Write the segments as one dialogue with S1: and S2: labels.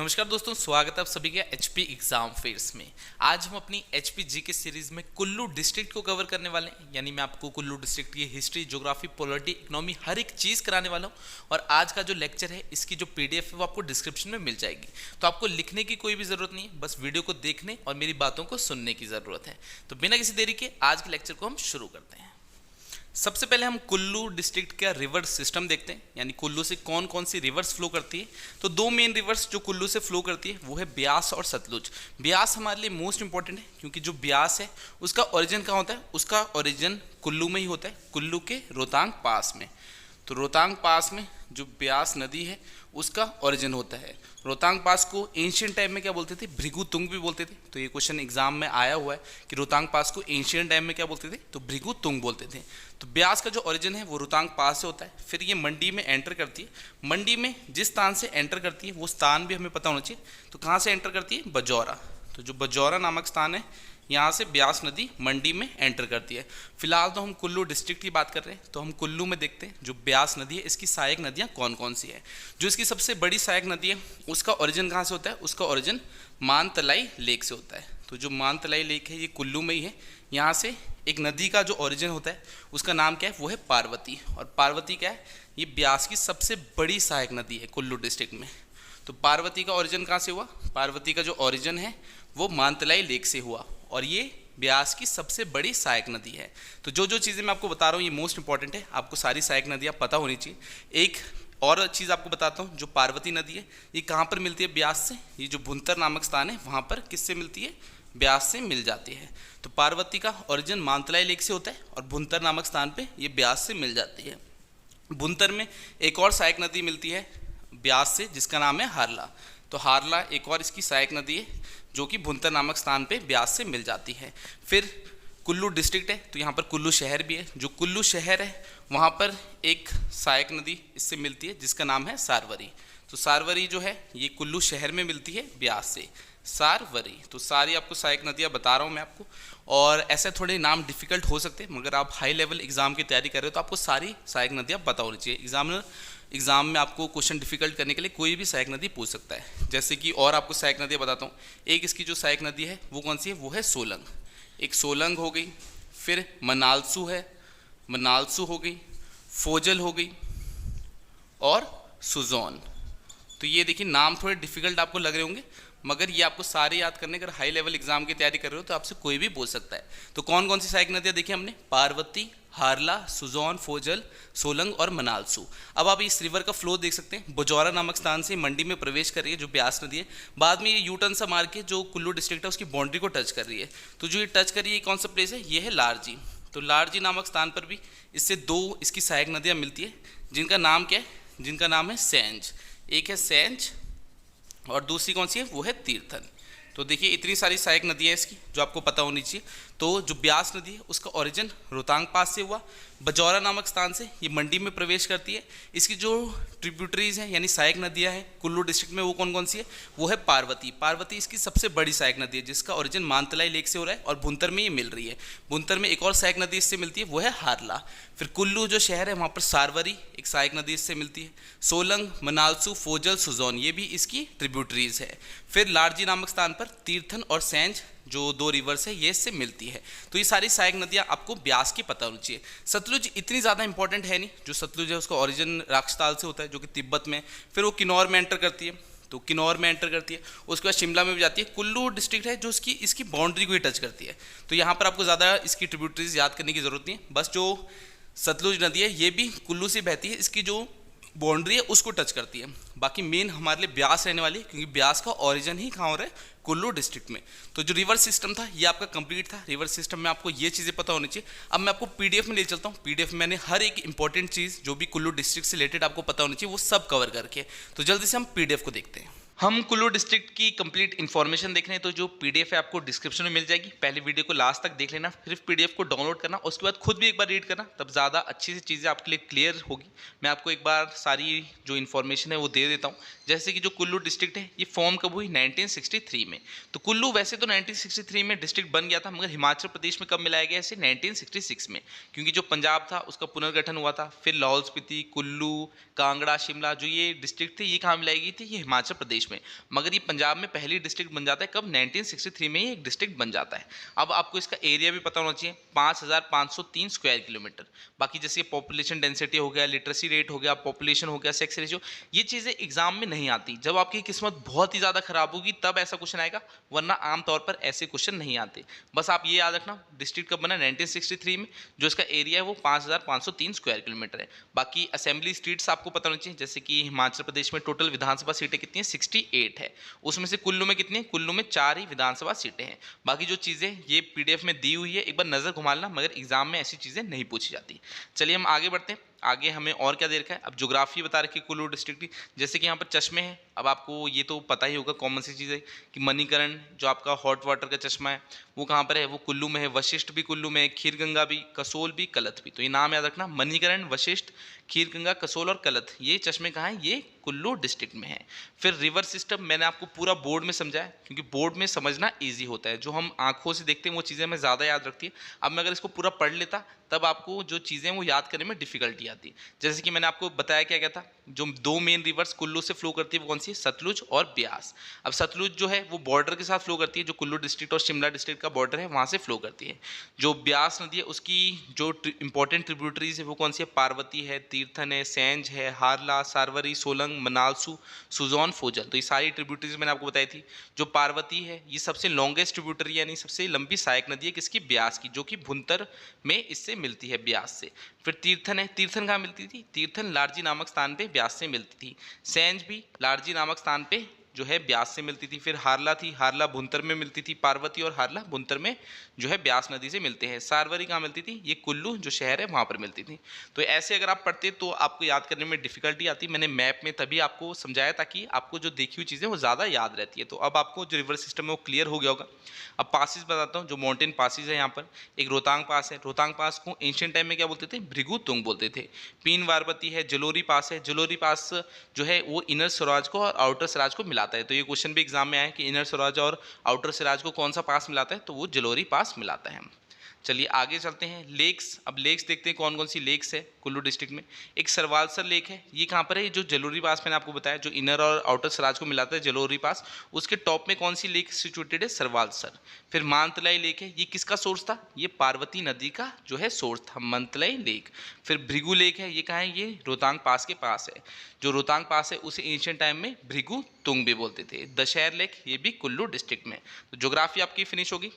S1: नमस्कार दोस्तों, स्वागत है आप सभी के एचपी एग्जाम फेयर्स में। आज हम अपनी एचपी जी के सीरीज में कुल्लू डिस्ट्रिक्ट को कवर करने वाले हैं। यानी मैं आपको कुल्लू डिस्ट्रिक्ट की हिस्ट्री, ज्योग्राफी, पॉलिटी, इकोनॉमी हर एक चीज़ कराने वाला हूं। और आज का जो लेक्चर है, इसकी जो पीडीएफ है वो आपको डिस्क्रिप्शन में मिल जाएगी। तो आपको लिखने की कोई भी ज़रूरत नहीं है, बस वीडियो को देखने और मेरी बातों को सुनने की ज़रूरत है। तो बिना किसी देरी के आज के लेक्चर को हम शुरू करते हैं। सबसे पहले हम कुल्लू डिस्ट्रिक्ट का रिवर सिस्टम देखते हैं, यानी कुल्लू से कौन कौन सी रिवर्स फ्लो करती है। तो दो मेन रिवर्स जो कुल्लू से फ्लो करती है वो है ब्यास और सतलुज। ब्यास हमारे लिए मोस्ट इंपॉर्टेंट है, क्योंकि जो ब्यास है उसका ओरिजिन कहाँ होता है? उसका ओरिजिन कुल्लू में ही होता है, कुल्लू के रोहतांग पास में। तो रोहतांग पास में जो ब्यास नदी है उसका ओरिजिन होता है। रोहतांग पास को एंशियंट टाइम में क्या बोलते थे? भृगु तुंग भी बोलते थे। तो ये क्वेश्चन एग्जाम में आया हुआ है कि रोहतांग पास को एंशियंट टाइम में क्या बोलते थे? तो भृगु तुंग बोलते थे। तो ब्यास का जो ओरिजिन है वो रोहतांग पास से होता है। फिर ये मंडी में एंटर करती है। मंडी में जिस स्थान से एंटर करती है वो स्थान भी हमें पता होना चाहिए। तो कहाँ से एंटर करती है? बजौरा। तो जो बजौरा नामक स्थान है, यहाँ से ब्यास नदी मंडी में एंटर करती है। फिलहाल तो हम कुल्लू डिस्ट्रिक्ट की बात कर रहे हैं, तो हम कुल्लू में देखते हैं जो ब्यास नदी है इसकी सहायक नदियाँ कौन कौन सी है। जो इसकी सबसे बड़ी सहायक नदी है उसका ओरिजिन कहाँ से होता है? उसका ओरिजिन मानतलाई लेक से होता है। तो जो मानतलाई लेक है ये कुल्लू में ही है। यहाँ से एक नदी का जो ओरिजिन होता है उसका नाम क्या है? वो है पार्वती। और पार्वती क्या है? ये ब्यास की सबसे बड़ी सहायक नदी है कुल्लू डिस्ट्रिक्ट में। तो पार्वती का ओरिजिन कहाँ से हुआ? पार्वती का जो ओरिजिन है वो मानतलाई लेक से हुआ, और ये ब्यास की सबसे बड़ी सहायक नदी है। तो जो जो चीज़ें मैं आपको बता रहा हूँ ये मोस्ट इंपॉर्टेंट है, आपको सारी सहायक नदियाँ पता होनी चाहिए। एक और चीज़ आपको बताता हूँ, जो पार्वती नदी है ये कहाँ पर मिलती है ब्यास से? ये जो भुंतर नामक स्थान है वहाँ पर किससे मिलती है? ब्यास से मिल जाती है। तो पार्वती का ओरिजिन मानतलाई लेक से होता है और भुंतर नामक स्थान पर ये ब्यास से मिल जाती है। भुंतर में एक और सहायक नदी मिलती है ब्यास से, जिसका नाम है हारला। तो हारला एक और इसकी सहायक नदी है जो कि भुंतर नामक स्थान पे ब्यास से मिल जाती है। फिर कुल्लू डिस्ट्रिक्ट है तो यहाँ पर कुल्लू शहर भी है। जो कुल्लू शहर है वहाँ पर एक सहायक नदी इससे मिलती है जिसका नाम है सारवरी। तो सारवरी जो है ये कुल्लू शहर में मिलती है ब्यास से, सारवरी। तो सारी आपको सहायक नदियाँ बता रहा हूँ मैं आपको। और ऐसे थोड़े नाम डिफिकल्ट हो सकते हैं, मगर आप हाई लेवल एग्जाम की तैयारी कर रहे हो तो आपको सारी सहायक नदियाँ पता होनी चाहिए। एग्जाम में आपको क्वेश्चन डिफिकल्ट करने के लिए कोई भी सहायक नदी पूछ सकता है। जैसे कि और आपको सहायक नदियाँ बताता हूँ। एक इसकी जो सहायक नदी है वो कौन सी है? वो है सोलंग। एक सोलंग हो गई, फिर मनालसू है, मनालसू हो गई, फोजल हो गई और सुजौन। तो ये देखिए नाम थोड़े डिफिकल्ट आपको लग रहे होंगे, मगर ये आपको सारे याद करने, अगर हाई लेवल एग्जाम की तैयारी कर रहे हो तो आपसे कोई भी बोल सकता है। तो कौन कौन सी सहायक नदियाँ देखी हमने? पार्वती, हारला, सुजौन, फोजल, सोलंग और मनालसू। अब आप इस रिवर का फ्लो देख सकते हैं। बजौरा नामक स्थान से मंडी में प्रवेश कर रही है जो ब्यास नदी है। बाद में ये यू टर्न सा मार के जो कुल्लू डिस्ट्रिक्ट है उसकी बाउंड्री को टच कर रही है। तो जो ये टच कर रही है कौन सा प्लेस है? ये है लारजी। तो लारजी नामक स्थान पर भी इससे दो इसकी सहायक नदियाँ मिलती है, जिनका नाम क्या है? जिनका नाम है सेंज। एक है सेंज और दूसरी कौन सी है? वो है तीर्थन। तो देखिए इतनी सारी सहायक नदियाँ इसकी जो आपको पता होनी चाहिए। तो जो ब्यास नदी है उसका ओरिजिन रोहतांग पास से हुआ। बजौरा नामक स्थान से ये मंडी में प्रवेश करती है। इसकी जो ट्रिब्यूटरीज हैं यानी सहायक नदियाँ हैं कुल्लू डिस्ट्रिक्ट में वो कौन कौन सी है? वो है पार्वती। पार्वती इसकी सबसे बड़ी सहायक नदी है जिसका ओरिजिन मानतलाई लेक से हो रहा है और भुंतर में ये मिल रही है। भुंतर में एक और सहायक नदी इससे मिलती है, वो है हारला। फिर कुल्लू जो शहर है वहाँ पर सारवरी एक सहायक नदी इससे मिलती है। सोलंग, मनालसू, फोजल, सुजौन ये भी इसकी ट्रिब्यूटरीज है। फिर लारजी नामक स्थान पर तीर्थन और सेंज जो दो रिवर्स है ये इससे मिलती है। तो ये सारी सहायक नदियाँ आपको ब्यास की पता होनी चाहिए। सतलुज इतनी ज़्यादा इंपॉर्टेंट है नहीं। जो सतलुज है उसका ओरिजिन राक्षताल से होता है जो कि तिब्बत में, फिर वो किन्नौर में एंटर करती है। तो किन्नौर में एंटर करती है, उसके बाद शिमला में भी जाती है। कुल्लू डिस्ट्रिक्ट है जो इसकी बाउंड्री को ही टच करती है। तो यहाँ पर आपको ज़्यादा इसकी ट्रिब्यूटरीज याद करने की ज़रूरत नहीं है। बस जो सतलुज नदी है ये भी कुल्लू से बहती है, इसकी जो बाउंड्री है उसको टच करती है। बाकी मेन हमारे लिए ब्यास रहने वाली है, क्योंकि ब्यास का ओरिजिन ही कहाँ हो रहा है? कुल्लू डिस्ट्रिक्ट में। तो जो रिवर सिस्टम था ये आपका कंप्लीट था। रिवर सिस्टम में आपको ये चीज़ें पता होनी चाहिए। अब मैं आपको पीडीएफ में ले चलता हूँ। पीडीएफ में मैंने हर एक इंपॉर्टेंट चीज़ जो भी कुल्लू डिस्ट्रिक्ट से रिलेटेड आपको पता होनी चाहिए वो सब कवर करके। तो जल्दी से हम पीडीएफ को देखते हैं। हम कुल्लू डिस्ट्रिक्ट की कंप्लीट इन्फॉर्मेशन देख रहे हैं, तो जो पीडीएफ है आपको डिस्क्रिप्शन में मिल जाएगी। पहले वीडियो को लास्ट तक देख लेना, सिर्फ पीडीएफ को डाउनलोड करना, उसके बाद खुद भी एक बार रीड करना, तब ज़्यादा अच्छी सी चीज़ें आपके लिए क्लियर होगी। मैं आपको एक बार सारी जो इन्फॉर्मेशन है वो दे देता हूँ। जैसे कि जो कुल्लू डिस्ट्रिक्ट है ये फॉर्म कब हुई? 1963 में। तो कुल्लू वैसे तो 1963 में डिस्ट्रिक्ट बन गया था, मगर हिमाचल प्रदेश में कब मिलाया गया इसे? 1966 में, क्योंकि जो पंजाब था उसका पुनर्गठन हुआ था। फिर लाहौल स्पीति, कुल्लू, कांगड़ा, शिमला जो ये डिस्ट्रिक्ट थे ये कहाँ मिलाई गई थी? ये हिमाचल प्रदेश प्रदेश में, मगर ये पंजाब में पहली डिस्ट्रिक्ट बन जाता है कब, 1963 में ही एक डिस्ट्रिक्ट बन जाता है। अब आपको इसका एरिया भी पता होना चाहिए, 5503 स्क्वायर किलोमीटर। बाकी जैसे पॉपुलेशन डेंसिटी हो गया, लिटरेसी रेट हो गया, पॉपुलेशन हो गया, सेक्स रेशियो, ये चीज़ें एग्जाम में नहीं आती। जब आपकी किस्मत बहुत ही ज़्यादा खराब होगी तब ऐसा क्वेश्चन आएगा, वरना आमतौर पर ऐसे क्वेश्चन नहीं आते। बस आप ये याद रखना डिस्ट्रिक्ट कब बना, 1963 में, जो इसका एरिया है वो 5503 स्क्वायर किलोमीटर है। बाकी असेंबली सीट्स आपको पता होनी चाहिए, जैसे कि हिमाचल प्रदेश में टोटल विधानसभा सीटें कितनी हैं, 68 है। उसमें से कुल्लू में कितनी है, कुल्लू में 4 ही विधानसभा सीटें हैं। बाकी जो चीज़ें ये पीडीएफ में दी हुई है एक बार नज़र घुमा लेना, मगर एग्जाम में ऐसी चीज़ें नहीं पूछी जाती। चलिए हम आगे बढ़ते हैं। आगे हमें और क्या दे रखा है, अब ज्योग्राफी बता रखी है कुल्लू डिस्ट्रिक्ट की। जैसे कि यहाँ पर चश्मे हैं, अब आपको ये तो पता ही होगा, कॉमन सी चीज़ है कि मणिकरण जो आपका हॉट वाटर का चश्मा है वो कहाँ पर है, वो कुल्लू में है। वशिष्ठ भी कुल्लू में है, खीरगंगा भी, कसोल भी, कलथ भी। तो ये नाम याद रखना, मणिकरण, वशिष्ठ, खीरगंगा, कसोल और कलथ, ये चश्मे कहाँ हैं, ये कुल्लू डिस्ट्रिक्ट में है। फिर रिवर सिस्टम मैंने आपको पूरा बोर्ड में समझाया, क्योंकि बोर्ड में समझना ईजी होता है। जो हम आंखों से देखते हैं वो चीज़ें हमें ज़्यादा याद रखती है। अब मैं अगर इसको पूरा पढ़ लेता तब आपको जो चीज़ें वो याद करने में डिफिकल्टी आती। जैसे कि मैंने आपको बताया क्या क्या था, जो 2 मेन रिवर्स कुल्लू से फ्लो करती है वो कौन सी है, सतलुज और ब्यास। अब सतलुज जो है वो बॉर्डर के साथ फ्लो करती है, जो कुल्लू डिस्ट्रिक्ट और शिमला डिस्ट्रिक्ट का बॉर्डर है वहाँ से फ्लो करती है। जो ब्यास नदी है उसकी जो इंपॉर्टेंट ट्रिब्यूटरीज है वो कौन सी है, पार्वती है, तीर्थन है, सेंज है, हारला, सारवरी, सोलंग, मनालसू, सुजौन, फोजल। तो ये सारी ट्रिब्यूटरीज मैंने आपको बताई थी। जो पार्वती है ये सबसे लॉन्गेस्ट ट्रिब्यूटरी यानी सबसे लंबी सहायक नदी है किसकी, ब्यास की, जो कि भुंतर में इससे मिलती है, ब्यास से। फिर तीर्थन है, तीर्थन कहाँ मिलती थी, तीर्थन लारजी नामक स्थान पे ब्यास से मिलती थी। सेंज भी लारजी नामक स्थान पे जो है ब्यास से मिलती थी। फिर हारला थी, हारला भुंतर में मिलती थी। पार्वती और हारला भुंतर में जो है ब्यास नदी से मिलते हैं। सारवरी कहाँ मिलती थी, ये कुल्लू जो शहर है वहाँ पर मिलती थी। तो ऐसे अगर आप पढ़ते तो आपको याद करने में डिफिकल्टी आती। मैंने मैप में तभी आपको समझाया ताकि आपको जो देखी हुई चीज़ें वो ज़्यादा याद रहती है। तो अब आपको जो रिवर सिस्टम है वो क्लियर हो गया होगा। अब पासिस बताता हूँ, जो माउंटेन पासिस है यहाँ पर, एक रोहतांग पास है। रोहतांग पास को एंशियंट टाइम में क्या बोलते थे, भृगु तुंग बोलते थे। पीन वारपती है, जलोरी पास है। जलोरी पास जो है वो इनर स्वराज को और आउटर स्वराज को मिलाता है। तो ये क्वेश्चन भी एग्जाम में आया कि इनर स्वराज और आउटर स्वराज को कौन सा पास मिलाता है, तो वो जलोरी पास मिलाता है। चलिए आगे चलते हैं। लेक्स, अब लेक्स देखते हैं कौन कौन सी लेक्स है कुल्लू डिस्ट्रिक्ट में। एक सरवालसर लेक है, ये कहाँ पर है, जो जलोरी पास मैंने आपको बताया, जो इनर और आउटर सराज को मिलाता है जलोरी पास, उसके टॉप में कौन सी लेक सिचुएटेड है, सरवालसर। फिर मानतलाई लेक है, ये किसका सोर्स था, ये पार्वती नदी का जो है सोर्स था, मानतलाई लेक। फिर भृगु लेक है, ये कहाँ है, ये रोहतांग पास के पास है। जो रोहतांग पास है उसे एंशियंट टाइम में भृगु तुंग भी बोलते थे। दशहर लेक, ये भी कुल्लू डिस्ट्रिक्ट में। तो ज्योग्राफी आपकी फिनिश होगी।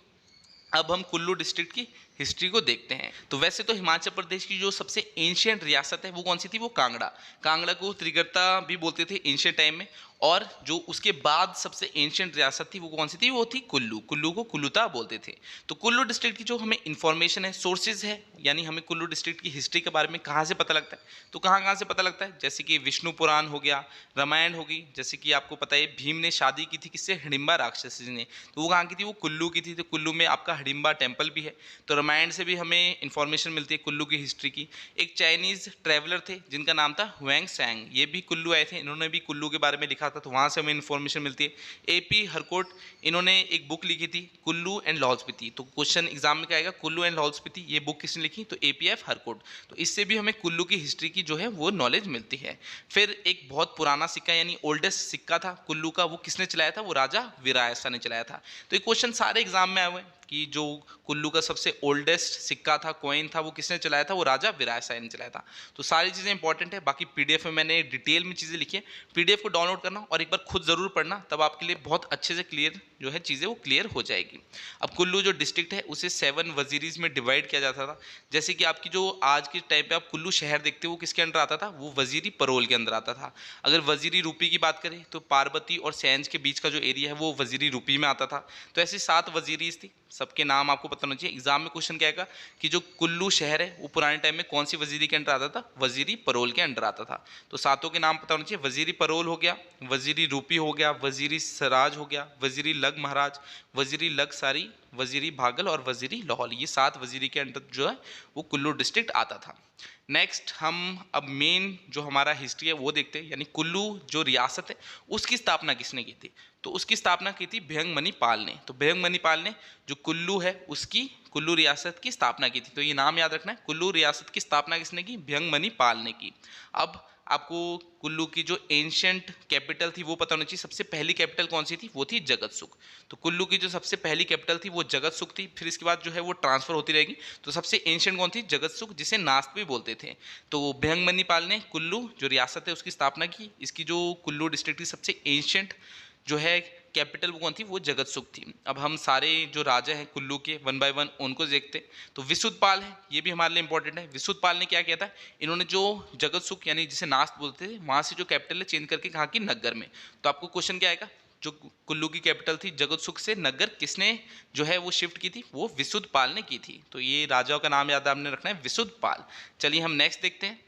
S1: अब हम कुल्लू डिस्ट्रिक्ट की हिस्ट्री को देखते हैं। तो वैसे तो हिमाचल प्रदेश की जो सबसे एंशियंट रियासत है वो कौन सी थी, वो कांगड़ा। कांगड़ा को त्रिगर्ता भी बोलते थे एंशियंट टाइम में। और जो उसके बाद सबसे एंशियंट रियासत थी वो कौन सी थी, वो थी कुल्लू। कुल्लू को कुल्लूता बोलते थे। तो कुल्लू डिस्ट्रिक्ट की जो हमें इन्फॉर्मेशन है, सोर्सेज है, यानी हमें कुल्लू डिस्ट्रिक्ट की हिस्ट्री के बारे में कहाँ से पता लगता है, तो कहाँ कहाँ से पता लगता है, जैसे कि विष्णु पुराण हो गया, रामायण होगी। जैसे कि आपको पता है भीम ने शादी की थी किससे, हिडिंबा राक्षस ने, तो वो कहाँ की थी, वो कुल्लू की थी। तो कुल्लू में आपका हिडिंबा टेम्पल भी है। तो रामायण से भी हमें इन्फॉर्मेशन मिलती है कुल्लू की हिस्ट्री की। एक चाइनीज ट्रैवलर थे जिनका नाम था हुएंग सैंग, ये भी कुल्लू आए थे, इन्होंने भी कुल्लू के बारे में लिखा था, तो वहाँ से हमें इन्फॉर्मेशन मिलती है। एपी हरकोट, इन्होंने एक बुक लिखी थी कुल्लू एंड लाहौल स्पीति। तो क्वेश्चन एग्जाम में क्या आएगा, कुल्लू एंड लाहौल स्पीति, ये बुक किसने लिखी, तो एपीएफ हरकोट। तो इससे भी हमें कुल्लू की हिस्ट्री की जो है वो नॉलेज मिलती है। फिर एक बहुत पुराना सिक्का यानी ओल्डेस्ट सिक्का था कुल्लू का, वो किसने चलाया था, वो राजा वीरायसा ने चलाया था। तो ये क्वेश्चन सारे एग्जाम में आए हुए हैं कि जो कुल्लू का सबसे ओल्डेस्ट सिक्का था, कॉइन था, वो किसने चलाया था, वो राजा वीरायसा ने चलाया था। तो सारी चीज़ें इंपॉर्टेंट है। बाकी पीडीएफ में मैंने डिटेल में चीज़ें लिखी है, पीडीएफ को डाउनलोड करना और एक बार खुद ज़रूर पढ़ना, तब आपके लिए बहुत अच्छे से क्लियर जो है चीज़ें वो क्लियर हो जाएगी। अब कुल्लू जो डिस्ट्रिक्ट है उसे 7 वजीरीज में डिवाइड किया जाता था। जैसे कि आपकी जो आज के टाइम पे आप कुल्लू शहर देखते हो वो किसके अंडर आता था, वो वजीरी परोल के अंदर आता था। अगर वजीरी रूपी की बात करें तो पार्वती और सेंज के बीच का जो एरिया है वो वजीरी रूपी में आता था। तो ऐसी 7 वजीरीज थी, सबके नाम आपको पता होना चाहिए। एग्जाम में क्वेश्चन क्या आएगा कि जो कुल्लू शहर है वो पुराने टाइम में कौन सी वजीरी के अंडर आता था, वजीरी परोल के अंडर आता था। तो 7 के नाम पता होना चाहिए, वजीरी परोल हो गया, वजीरी रूपी हो गया, वजीरी सराज हो गया, वजीरी लग महाराज, वजीरी लग सारी, वजीरी भागल और वजीरी लाहौल। ये 7 वजीरी के अंडर जो है वो कुल्लू डिस्ट्रिक्ट आता था। नेक्स्ट हम अब मेन जो हमारा हिस्ट्री है वो देखते हैं, यानी कुल्लू जो रियासत है उसकी स्थापना किसने की थी। तो उसकी स्थापना की थी भयंग मणिपाल ने। तो भयंग मणिपाल ने जो कुल्लू है उसकी, कुल्लू रियासत की स्थापना की थी। तो ये नाम याद रखना है, कुल्लू रियासत की स्थापना किसने की, भयंग मणिपाल ने की। अब आपको कुल्लू की जो एंशियंट कैपिटल थी वो पता होनी चाहिए। सबसे पहली कैपिटल कौन सी थी? वो थी जगतसुख। तो कुल्लू की जो सबसे पहली कैपिटल थी वो जगतसुख थी। फिर इसके बाद जो है वो ट्रांसफर होती रहेगी। तो सबसे एंशियंट कौन थी? जगतसुख, जिसे नास्त भी बोलते थे। तो भिहंगमनी पाल ने कुल्लू जो रियासत है उसकी स्थापना की। इसकी जो कुल्लू डिस्ट्रिक्ट की सबसे एंशियंट जो है कैपिटल वो कौन थी? वो जगतसुख थी। अब हम सारे जो राजा हैं कुल्लू के वन बाय वन उनको देखते हैं। तो विशुद्धपाल है, ये भी हमारे लिए इंपॉर्टेंट है। विशुद्धपाल ने क्या किया था? इन्होंने जो जगतसुख यानी जिसे नास्त बोलते थे वहां से जो कैपिटल है चेंज करके कहा कि नग्गर में। तो आपको क्वेश्चन क्या आएगा? जो कुल्लू की कैपिटल थी जगतसुख से नग्गर किसने जो है वो शिफ्ट की थी? वो विशुद्धपाल ने की थी। तो ये राजाओं का नाम याद आपने रखना है, विशुद्धपाल। चलिए हम नेक्स्ट देखते हैं।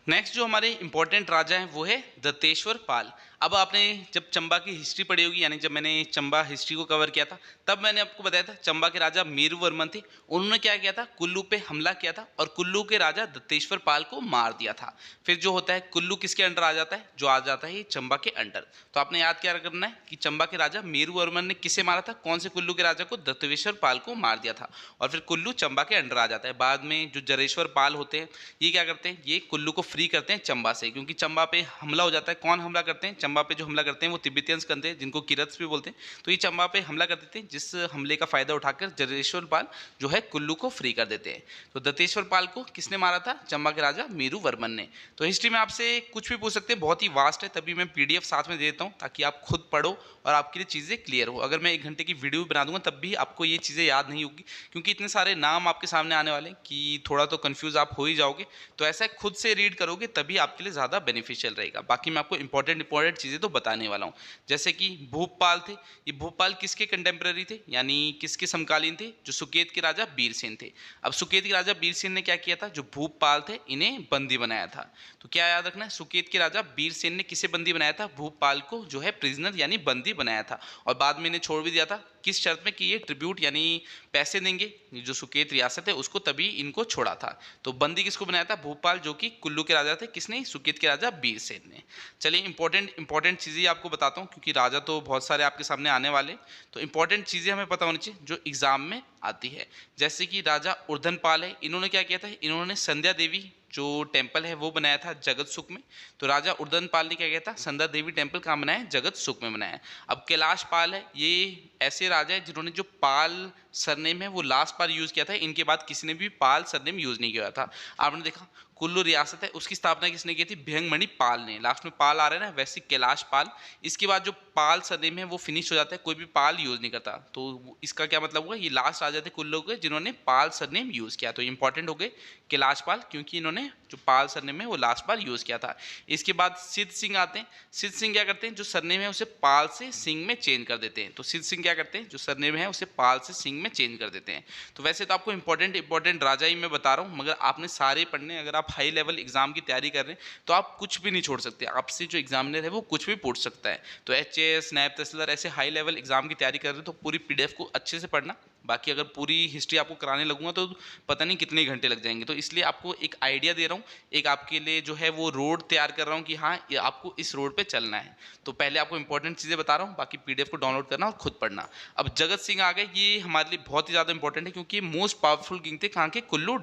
S1: नेक्स्ट जो हमारे इंपॉर्टेंट राजा हैं वो है दत्तेश्वर पाल। अब आपने जब चंबा की हिस्ट्री पढ़ी होगी, यानी जब मैंने चंबा हिस्ट्री को कवर किया था तब मैंने आपको बताया था चंबा के राजा मेरुवर्मन थे। उन्होंने क्या किया था? कुल्लू पे हमला किया था और कुल्लू के राजा दत्तेश्वर पाल को मार दिया था। फिर जो होता है कुल्लू किसके अंडर आ जाता है? जो आ जाता है ये चंबा के अंडर। तो आपने याद क्या करना है कि चंबा के राजा मेरुवर्मन ने किसे मारा था? कौन से कुल्लू के राजा को? दत्तेश्वर पाल को मार दिया था। और फिर कुल्लू चंबा के अंडर आ जाता है। बाद में जो जरेश्वर पाल होते हैं ये क्या करते हैं? ये कुल्लू को फ्री करते हैं चंबा से, क्योंकि चंबा पे हमला हो जाता है। कौन हमला करते हैं? चंबा पे जो हमला करते हैं वो तिब्बतियंस करते हैं, जिनको किरत्स भी बोलते हैं। तो ये चंबा पे हमला कर देते हैं, जिस हमले का फायदा उठाकर जरेश्वर पाल जो है कुल्लू को फ्री कर देते हैं। तो दत्तेश्वर पाल को किसने मारा था? चंबा के राजा मेरुवर्मन ने। तो हिस्ट्री में आपसे कुछ भी पूछ सकते हैं, बहुत ही वास्ट है, तभी मैं पीडीएफ साथ में दे देता हूँ ताकि आप खुद पढ़ो और आपके लिए चीज़ें क्लियर हो। अगर मैं 1 घंटे की वीडियो बना दूंगा तब भी आपको ये चीज़ें याद नहीं होगी, क्योंकि इतने सारे नाम आपके सामने आने वाले हैं कि थोड़ा तो कंफ्यूज आप हो ही जाओगे। तो ऐसा खुद से रीड करोगे तभी आपके लिए ज़्यादा बेनिफिशियल रहेगा। बाकी मैं आपको इंपॉर्टेंट चीज़ें तो बताने वाला हूँ। जैसे कि भूपाल थे, ये भूपाल किसके कंटेम्प्रेरी थे, यानी किसके समकालीन थे? जो सुकेत के राजा बीरसेन थे। अब सुकेत के राजा बीरसेन ने क्या किया था? जो भूपाल थे इन्हें बंदी बनाया था। तो क्या याद रखना है? सुकेत के राजा बीरसेन ने किसे बंदी बनाया था? भूपाल को जो है प्रिजनर यानी बंदी बनाया था। और बाद में इन्हें छोड़ भी दिया था। किस शर्त में? कि ये ट्रिब्यूट यानी पैसे देंगे जो सुकेत रियासत है उसको, तभी इनको छोड़ा था। तो बंदी किसको बनाया था? भूपाल, जो कि कुल्लू के राजा थे। किसने? सुकेत के राजा बीरसेन ने। चलिए इंपॉर्टेंट चीज़ें आपको बताता हूँ, क्योंकि राजा तो बहुत सारे आपके सामने आने वाले। तो इंपॉर्टेंट चीज़ें हमें पता होनी चाहिए जो एग्जाम में आती है। जैसे कि राजा उर्धनपाल है, इन्होंने क्या किया था? इन्होंने संध्या देवी जो टेम्पल है वो बनाया था जगतसुख में। तो राजा उर्धनपाल ने क्या किया था? संध्या देवी टेम्पल कहाँ बनाया? जगतसुख में बनाया। अब कैलाश पाल है, ये ऐसे राजा है जिन्होंने जो पाल सरनेम है वो लास्ट बार यूज किया था। इनके बाद किसी ने भी पाल सरनेम यूज नहीं किया था। आपने देखा कुल्लू रियासत है उसकी स्थापना किसने की थी? भिहंगमणि पाल ने। लास्ट में पाल आ रहा है ना, वैसे कैलाश पाल। इसके बाद जो पाल सरनेम है वो फिनिश हो जाता है, कोई भी पाल यूज नहीं करता। तो इसका क्या मतलब हुआ? ये लास्ट राजा थे कुल्लू के जिन्होंने पाल सरनेम यूज किया। तो इंपॉर्टेंट हो गए कैलाश पाल, क्योंकि इन्होंने जो पाल सरनेम है वो लास्ट बार यूज किया था। इसके बाद सिद्ध सिंह आते हैं। सिद्ध सिंह क्या करते हैं? जो सरनेम है उसे पाल से सिंह में चेंज कर देते हैं। तो सिद्ध सिंह क्या करते हैं? जो सरनेम है उसे पाल से सिंह में चेंज कर देते हैं। तो वैसे तो आपको इंपॉर्टेंट राजा ही मैं बता रहा हूँ, मगर आपने सारे पढ़ने। अगर आप हाई लेवल एग्जाम की तैयारी कर रहे हैं तो आप कुछ भी नहीं छोड़ सकते। आपसे जो एग्जामिनर है वो कुछ भी पूछ सकता है। तो एचएएस, नायब तहसीलदार, ऐसे हाई लेवल एग्जाम की तैयारी कर रहे हैं तो पूरी पीडीएफ को अच्छे से पढ़ना। बाकी अगर पूरी हिस्ट्री आपको कराने लगूंगा तो पता नहीं कितने घंटे लग जाएंगे। तो इसलिए आपको एक आइडिया दे रहा हूँ, एक आपके लिए जो है वो रोड तैयार कर रहा हूँ कि हाँ ये आपको इस रोड पे चलना है। तो पहले आपको इंपॉर्टेंट चीज़ें बता रहा हूँ, बाकी पीडीएफ को डाउनलोड करना और खुद पढ़ना। अब जगत सिंह आ गए, ये हमारे लिए बहुत ही ज़्यादा इंपॉर्टेंट है, क्योंकि मोस्ट पावरफुल किंग थे कहाँ के? कुल्लू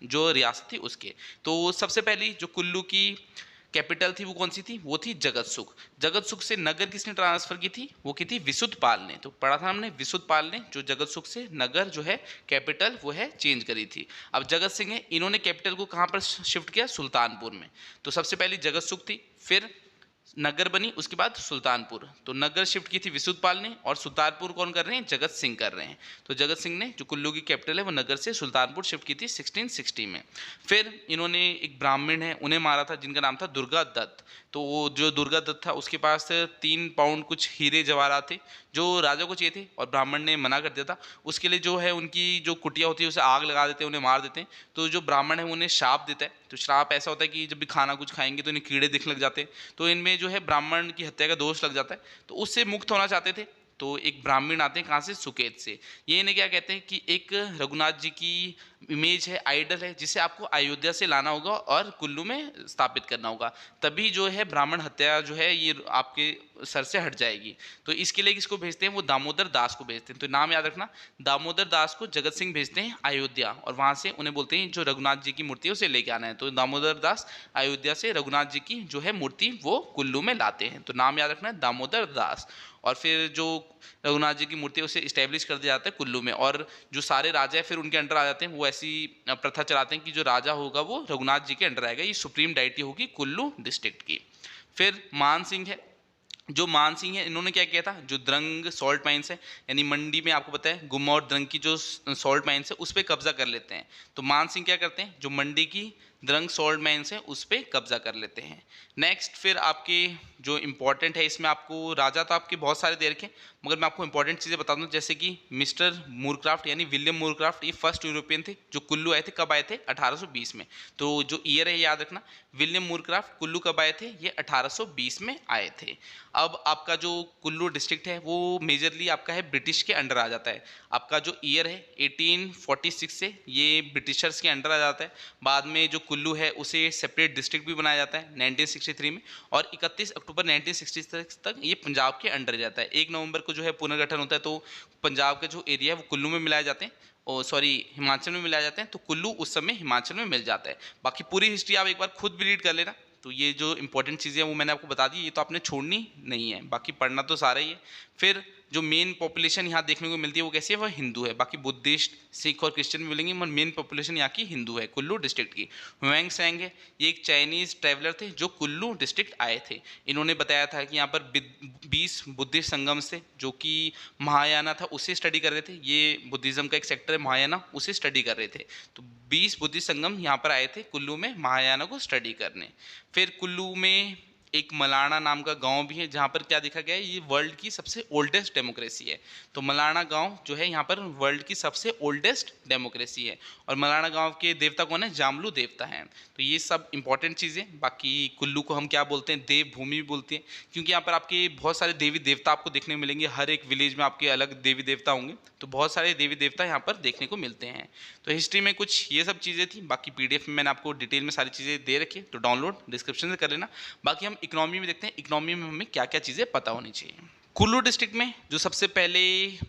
S1: जो रियासत थी उसके। तो सबसे पहली जो कुल्लू की कैपिटल थी वो कौन सी थी? वो थी जगतसुख। जगतसुख से नगर किसने ट्रांसफर की थी? वो की थी विशुद्धपाल ने। तो पढ़ा था हमने, विशुद्धपाल ने जो जगतसुख से नगर जो है कैपिटल वो है चेंज करी थी। अब जगत सिंह है, इन्होंने कैपिटल को कहाँ पर शिफ्ट किया? सुल्तानपुर में। तो सबसे पहली जगतसुख थी, फिर नगर बनी, उसके बाद सुल्तानपुर। तो नगर शिफ्ट की थी विशुद्धपाल ने और सुल्तानपुर कौन कर रहे हैं? जगत सिंह कर रहे हैं। तो जगत सिंह ने जो कुल्लू की कैपिटल है वो नगर से सुल्तानपुर शिफ्ट की थी 1660 में। फिर इन्होंने एक ब्राह्मण है उन्हें मारा था जिनका नाम था दुर्गा दत्त। तो वो जो दुर्गा दत्त था उसके पास 3 पाउंड कुछ हीरे जवाहरात थे जो राजा को चाहिए थे, और ब्राह्मण ने मना कर दिया था। उसके लिए जो है उनकी जो कुटिया होती है उसे आग लगा देते हैं, उन्हें मार देते हैं। तो जो ब्राह्मण है उन्हें श्राप देता है। तो श्राप ऐसा होता है कि जब भी खाना कुछ खाएंगे तो इन्हें कीड़े दिखने लग जाते हैं, तो इनमें जो है ब्राह्मण की हत्या का दोष लग जाता है। तो उससे मुक्त होना चाहते थे, तो एक ब्राह्मण आते हैं कहाँ से, सुकेत से। ये इन्हें क्या कहते हैं कि एक रघुनाथ जी की इमेज है, आइडल है, जिसे आपको अयोध्या से लाना होगा और कुल्लू में स्थापित करना होगा, तभी जो है ब्राह्मण हत्या जो है ये आपके सर से हट जाएगी। तो इसके लिए किसको भेजते हैं, वो दामोदर दास को भेजते हैं। तो नाम याद रखना, दामोदर दास को जगत सिंह भेजते हैं अयोध्या, और वहाँ से उन्हें बोलते हैं जो रघुनाथ जी की मूर्ति है उसे लेके आना है। तो दामोदर दास अयोध्या से रघुनाथ जी की जो है मूर्ति वो कुल्लू में लाते हैं। तो नाम याद रखना है, दामोदर दास। और फिर जो रघुनाथ जी की मूर्ति है उसे इस्टेब्लिश कर दिया जाता है कुल्लू में, और जो सारे राजा है फिर उनके अंडर आ जाते हैं। वो ऐसी प्रथा चलाते हैं कि जो राजा होगा वो रघुनाथ जी के अंडर आएगा, ये सुप्रीम डाइटी होगी कुल्लू डिस्ट्रिक्ट की। फिर मान सिंह है, जो मान सिंह है इन्होंने क्या किया था, जो द्रंग सॉल्ट माइंस है, यानी मंडी में आपको पता है गुम्मा और द्रंग की जो सॉल्ट माइंस है उस पर कब्जा कर लेते हैं। तो मान सिंह क्या करते हैं, जो मंडी की द्रंग सॉल्ट माइंस है उस पर कब्जा कर लेते हैं। नेक्स्ट फिर आपके जो इंपॉर्टेंट है, इसमें आपको राजा तो आपके बहुत सारे दे रखे, मगर मैं आपको इंपॉर्टेंट चीज़ें बता दूं, जैसे कि मिस्टर मूरक्राफ्ट यानी विलियम मूरक्राफ्ट, ये फर्स्ट यूरोपियन थे जो कुल्लू आए थे। कब आए थे, 1820 में। तो जो ईयर है याद रखना, विलियम मूरक्राफ्ट कुल्लू कब आए थे, ये 1820 में आए थे। अब आपका जो कुल्लू डिस्ट्रिक्ट है वो मेजरली आपका है ब्रिटिश के अंडर आ जाता है। आपका जो ईयर है 1846 से ये ब्रिटिशर्स के अंडर आ जाता है। बाद में जो कुल्लू है उसे सेपरेट डिस्ट्रिक्ट भी बनाया जाता है 1963 में, और 31 अक्टूबर 1966 तक ये पंजाब के अंडर जाता है। 1 नवंबर को जो है पुनर्गठन होता है, तो पंजाब का जो एरिया है वो कुल्लू में मिलाए जाते हैं, और सॉरी हिमाचल में मिलाए जाते हैं। तो कुल्लू उस समय हिमाचल में मिल जाता है। बाकी पूरी हिस्ट्री आप एक बार खुद भी रीड कर लेना। तो ये जो इंपॉर्टेंट चीज़ें हैं वो मैंने आपको बता दी, ये तो आपने छोड़नी नहीं है, बाकी पढ़ना तो सारा ही है। फिर जो मेन पॉपुलेशन यहाँ देखने को मिलती है वो कैसी है, वह हिंदू है। बाकी बुद्धिस्ट, सिख और क्रिश्चियन मिलेंगे, मगर मेन पॉपुलेशन यहाँ की हिंदू है कुल्लू डिस्ट्रिक्ट की। हुएंग सैंग है, ये एक चाइनीज़ ट्रैवलर थे जो कुल्लू डिस्ट्रिक्ट आए थे। इन्होंने बताया था कि यहाँ पर 20 बुद्धिस्ट संगम थे, जो कि महायाना था उसे स्टडी कर रहे थे। ये बुद्धिज़्म का एक सेक्टर है महायाना, उसे स्टडी कर रहे थे। तो 20 बुद्धिस्ट संगम यहाँ पर आए थे कुल्लू में महायाना को स्टडी करने। फिर कुल्लू में एक मलाना नाम का गांव भी है, जहाँ पर क्या देखा गया है, ये वर्ल्ड की सबसे ओल्डेस्ट डेमोक्रेसी है। तो मलाना गांव जो है यहाँ पर वर्ल्ड की सबसे ओल्डेस्ट डेमोक्रेसी है। और मलाना गांव के देवता कौन है, जामलू देवता हैं। तो ये सब इंपॉर्टेंट चीज़ें। बाकी कुल्लू को हम क्या बोलते हैं, देव भूमि भी बोलते हैं, क्योंकि यहाँ पर आपके बहुत सारे देवी देवता आपको देखने को मिलेंगे। हर एक विलेज में आपके अलग देवी देवता होंगे, तो बहुत सारे देवी देवता यहाँ पर देखने को मिलते हैं। तो हिस्ट्री में कुछ ये सब चीज़ें थी। बाकी PDF में मैंने आपको डिटेल में सारी चीज़ें दे रखी है, तो डाउनलोड डिस्क्रिप्शन से कर लेना। बाकी हम इकोनॉमी में देखते हैं, इकोनॉमी में हमें क्या क्या चीज़ें पता होनी चाहिए। कुल्लू डिस्ट्रिक्ट में जो सबसे पहले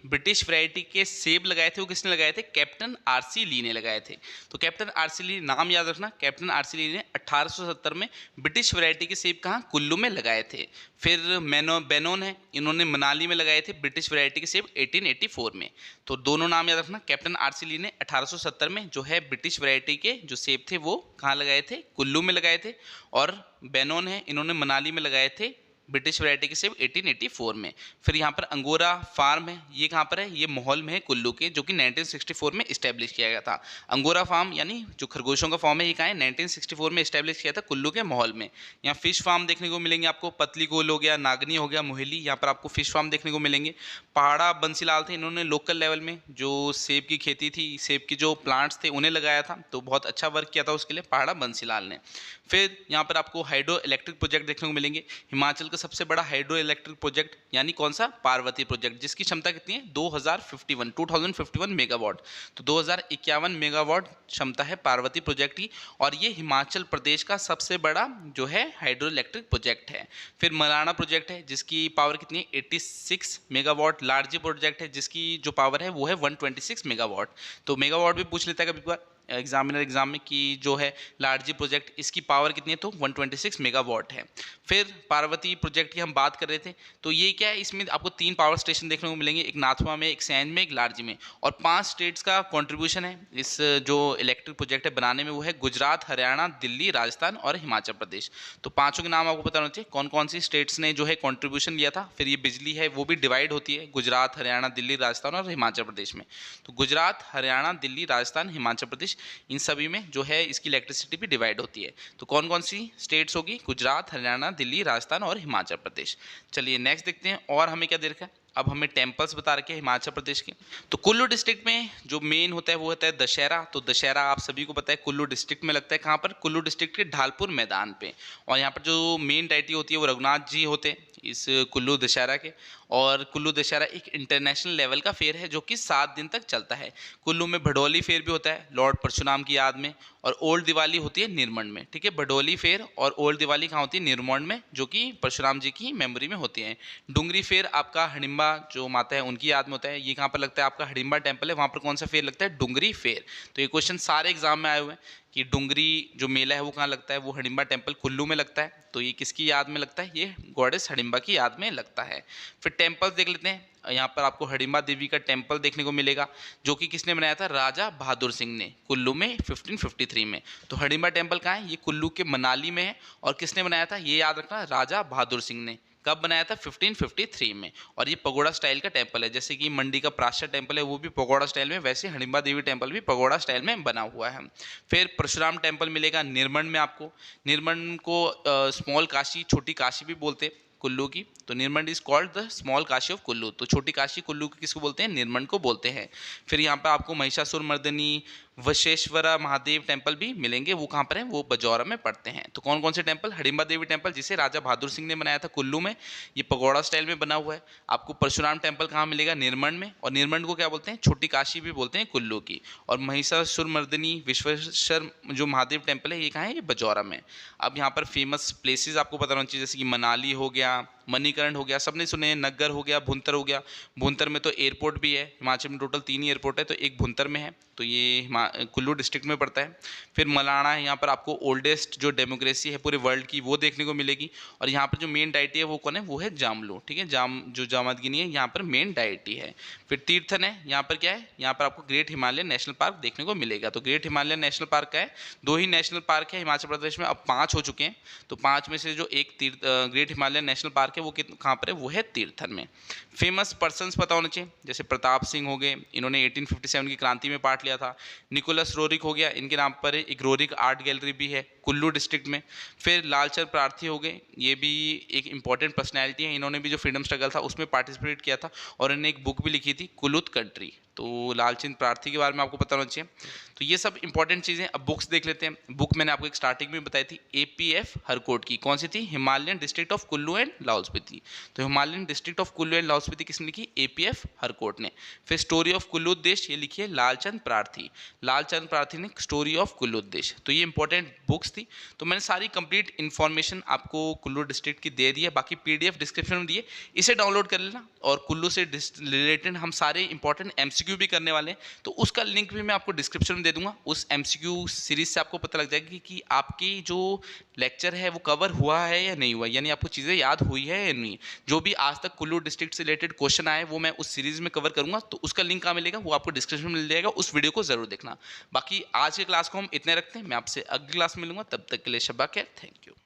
S1: ब्रिटिश वैरायटी के सेब लगाए थे वो किसने लगाए थे, कैप्टन RC ली ने लगाए थे। तो कैप्टन RC ली, नाम याद रखना, कैप्टन RC ली ने 1870 में ब्रिटिश वैरायटी के सेब कहाँ, कुल्लू में लगाए थे। फिर बेनोन है, इन्होंने मनाली में लगाए थे ब्रिटिश वैरायटी के सेब 1884 में। तो दोनों नाम याद रखना, कैप्टन RC ली ने 1870 में जो है ब्रिटिश वैरायटी के जो सेब थे वो कहाँ लगाए थे, कुल्लू में लगाए थे। और बेनोन है, इन्होंने मनाली में लगाए थे ब्रिटिश वैरायटी के सेब 1884 में। फिर यहाँ पर अंगोरा फार्म है, ये कहाँ पर है, ये माहौल में है कुल्लू के, जो कि 1964 में इस्टेब्लिश किया गया था। अंगोरा फार्म यानी जो खरगोशों का फार्म है, ये कहाँ है, 1964 में इस्टेब्लिश किया था कुल्लू के माहौल में। यहाँ फिश फार्म देखने को मिलेंगे आपको, पतली गोल हो गया, नागनी हो गया, मोहिली, यहाँ पर आपको फिश फार्म देखने को मिलेंगे। पहाड़ा बंसीलाल थे, इन्होंने लोकल लेवल में जो सेब की खेती थी, सेब की जो प्लांट्स थे उन्हें लगाया था, तो बहुत अच्छा वर्क किया था उसके लिए पहाड़ा बंसीलाल ने। फिर यहाँ पर आपको हाइड्रो इलेक्ट्रिक प्रोजेक्ट देखने को मिलेंगे। हिमाचल का सबसे बड़ा हाइड्रो इलेक्ट्रिक प्रोजेक्ट यानी कौन सा, पार्वती प्रोजेक्ट, जिसकी क्षमता कितनी है, 2051 मेगावाट। तो 2051 मेगावाट क्षमता है पार्वती प्रोजेक्ट की, और ये हिमाचल प्रदेश का सबसे बड़ा जो है हाइड्रो इलेक्ट्रिक प्रोजेक्ट है। फिर मलाना प्रोजेक्ट है, जिसकी पावर कितनी है, 86 मेगावाट। लार्जी प्रोजेक्ट है, जिसकी जो पावर है वो है 126 मेगावाट। तो मेगावाट भी पूछ लेता है कभी बार एग्जामिनर एग्जाम में कि जो है लार्जी प्रोजेक्ट, इसकी पावर कितनी है, तो 126 मेगावाट है। फिर पार्वती प्रोजेक्ट की हम बात कर रहे थे, तो ये क्या है, इसमें आपको 3 पावर स्टेशन देखने को मिलेंगे, एक नाथुआ में, एक सैंज में, एक लार्जी में, और 5 स्टेट्स का कंट्रीब्यूशन है इस जो इलेक्ट्रिक प्रोजेक्ट है बनाने में, वो है गुजरात, हरियाणा, दिल्ली, राजस्थान और हिमाचल प्रदेश। तो पाँचों के नाम आपको पता होना चाहिए, कौन कौन सी स्टेट्स ने जो है कॉन्ट्रीब्यूशन लिया था। फिर ये बिजली है वो भी डिवाइड होती है गुजरात, हरियाणा, दिल्ली, राजस्थान और हिमाचल प्रदेश में। तो गुजरात, हरियाणा, दिल्ली, राजस्थान, हिमाचल प्रदेश, इन सभी में जो है इसकी इलेक्ट्रिसिटी भी डिवाइड होती है। तो कौन कौन सी स्टेट्स होगी, गुजरात, हरियाणा, दिल्ली, राजस्थान और हिमाचल प्रदेश। चलिए नेक्स्ट देखते हैं, और हमें क्या दे रखा है, अब हमें टेम्पल्स बता रखे हैं हिमाचल प्रदेश के। तो कुल्लू डिस्ट्रिक्ट में जो मेन होता है वो होता है दशहरा। तो दशहरा आप सभी को पता है कुल्लू डिस्ट्रिक्ट में लगता है। कहाँ पर? कुल्लू डिस्ट्रिक्ट के ढालपुर मैदान पे। और यहाँ पर जो मेन डायटी होती है वो रघुनाथ जी होते हैं इस कुल्लू दशहरा के। और कुल्लू दशहरा एक इंटरनेशनल लेवल का फेयर है जो कि 7 दिन तक चलता है। कुल्लू में भडोली फेयर भी होता है लॉर्ड परशुराम की याद में। और ओल्ड दिवाली होती है निरमंड में। ठीक है, भडोली फेयर और ओल्ड दिवाली कहाँ होती है? निरमंड में, जो कि परशुराम जी की मेमोरी में होती है। डुंगरी फेयर आपका हडिम्बा जो माता है उनकी याद में होता है। ये कहाँ पर लगता है? आपका हडिम्बा टेम्पल है, वहाँ पर कौन सा फेयर लगता है? डुंगरी फेयर। तो ये क्वेश्चन सारे एग्जाम में आए हुए हैं कि डुंगरी जो मेला है वो कहाँ लगता है? वो हडिम्बा टेम्पल कुल्लू में लगता है। तो ये किसकी याद में लगता है? ये गॉडेस हडिम्बा की याद में लगता है। फिर टेम्पल्स देख लेते हैं। यहाँ पर आपको हडिम्बा देवी का टेम्पल देखने को मिलेगा जो कि किसने बनाया था? राजा बहादुर सिंह ने, कुल्लू में 1553 में। तो हडिम्बा टेम्पल कहाँ है? ये कुल्लू के मनाली में है। और किसने बनाया था? ये याद रखना, राजा बहादुर सिंह ने। कब बनाया था? 1553 में। और ये पगोड़ा स्टाइल का टेम्पल है। जैसे कि मंडी का प्राशा टेम्पल है वो भी पगोड़ा स्टाइल में, वैसे हडिम्बा देवी टेम्पल भी पगोड़ा स्टाइल में बना हुआ है। फिर परशुराम टेम्पल मिलेगा निरमंड में आपको। निरमंड को स्मॉल काशी, छोटी काशी भी बोलते हैं कुल्लू की। तो Nirmand is called the small Kashi of Kullu. तो छोटी काशी कुल्लू की किसको बोलते हैं? निरमंड को बोलते हैं। फिर यहाँ पर आपको महिषासुर मर्दिनी वशेश्वरा महादेव टेम्पल भी मिलेंगे। वो कहाँ पर हैं? वो बजौरा में पड़ते हैं। तो कौन कौन से टेम्पल? हडिम्बा देवी टेम्पल जिसे राजा बहादुर सिंह ने बनाया था कुल्लू में, ये पगोड़ा स्टाइल में बना हुआ है। आपको परशुराम टेम्पल कहाँ मिलेगा? निरमंड में। और निरमंड को क्या बोलते हैं? छोटी काशी भी बोलते हैं कुल्लू की। और महिषासुर मर्दिनी विश्वेश्वर जो महादेव टेम्पल है ये कहाँ है? ये बजौरा में। अब यहाँ पर फेमस प्लेसेस आपको पता होना चाहिए, जैसे कि मनाली हो गया, मणिकरण हो गया, सबने सुने हैं, नग्गर हो गया, भुंतर हो गया। भुंतर में तो एयरपोर्ट भी है। हिमाचल में टोटल 3 ही एयरपोर्ट है, तो एक भुंतर में है। तो ये कुल्लू डिस्ट्रिक्ट में पड़ता है। फिर मलाना है, यहाँ पर आपको ओल्डेस्ट जो डेमोक्रेसी है पूरे वर्ल्ड की वो देखने को मिलेगी। और यहाँ पर जो मेन डाइटी है वो कौन है? वो है जामलू। ठीक है, जो जामदगिनी है यहाँ पर मेन डाइटी है। फिर तीर्थन है, यहाँ पर क्या है? यहाँ पर आपको ग्रेट हिमालयन नेशनल पार्क देखने को मिलेगा। तो ग्रेट हिमालयन नेशनल पार्क का है, 2 ही नेशनल पार्क है हिमाचल प्रदेश में, अब 5 हो चुके हैं। तो 5 में से जो एक ग्रेट हिमालयन नेशनल पार्क है वो कहाँ पर है? वो है तीर्थन में। फेमस पर्सन्स पता होने चाहिए, जैसे प्रताप सिंह हो गए, इन्होंने 1857 की क्रांति में पार्ट लिया था। निकोलस रोरिक हो गया, इनके नाम पर एक रोरिक आर्ट गैलरी भी है कुल्लू डिस्ट्रिक्ट में। फिर लालचंद प्रार्थी हो गए, ये भी एक इंपॉर्टेंट पर्सनैलिटी है। इन्होंने भी जो फ्रीडम स्ट्रगल था उसमें पार्टिसिपेट किया था और इन्होंने एक बुक भी लिखी थी कुलूत कंट्री। तो लालचंद प्रार्थी के बारे में आपको पता होना चाहिए। तो ये सब इंपॉर्टेंट चीज़ें। अब बुक्स देख लेते हैं। बुक मैंने आपको एक स्टार्टिंग में बताई थी, APF हरकोट की। कौन सी थी? Himalayan district of Kullu and Lahaul Spiti. तो Himalayan district of Kullu and Lahaul Spiti किसने लिखी? APF हरकोट ने। फिर स्टोरी ऑफ कुल्लू देश, ये लिखी है लालचंद प्रार्थी। लालचंद प्रार्थी ने स्टोरी ऑफ कुल्लू देश। तो ये इंपॉर्टेंट बुक्स थी। तो मैंने सारी कंप्लीट इन्फॉर्मेशन आपको कुल्लू डिस्ट्रिक्ट की दे दी है। बाकी PDF डिस्क्रिप्शन में दिए, इसे डाउनलोड कर लेना। और कुल्लू से रिलेटेड हम सारे इंपॉर्टेंट MCQ भी करने वाले हैं, तो उसका लिंक भी मैं आपको डिस्क्रिप्शन में दे दूंगा। उस MCQ सीरीज से आपको पता लग जाएगा कि आपकी जो लेक्चर है वो कवर हुआ है या नहीं हुआ, यानी आपको चीज़ें याद हुई है या नहीं। जो भी आज तक कुल्लू डिस्ट्रिक्ट से रिलेटेड क्वेश्चन आए वो मैं उस सीरीज में कवर करूंगा। तो उसका लिंक कहाँ मिलेगा? वो आपको डिस्क्रिप्शन में मिल जाएगा। उस वीडियो को जरूर देखना। बाकी आज के क्लास को हम इतने रखते हैं, मैं आपसे अगली क्लास में मिलूंगा। तब तक के लिए शब्बा खैर, थैंक यू।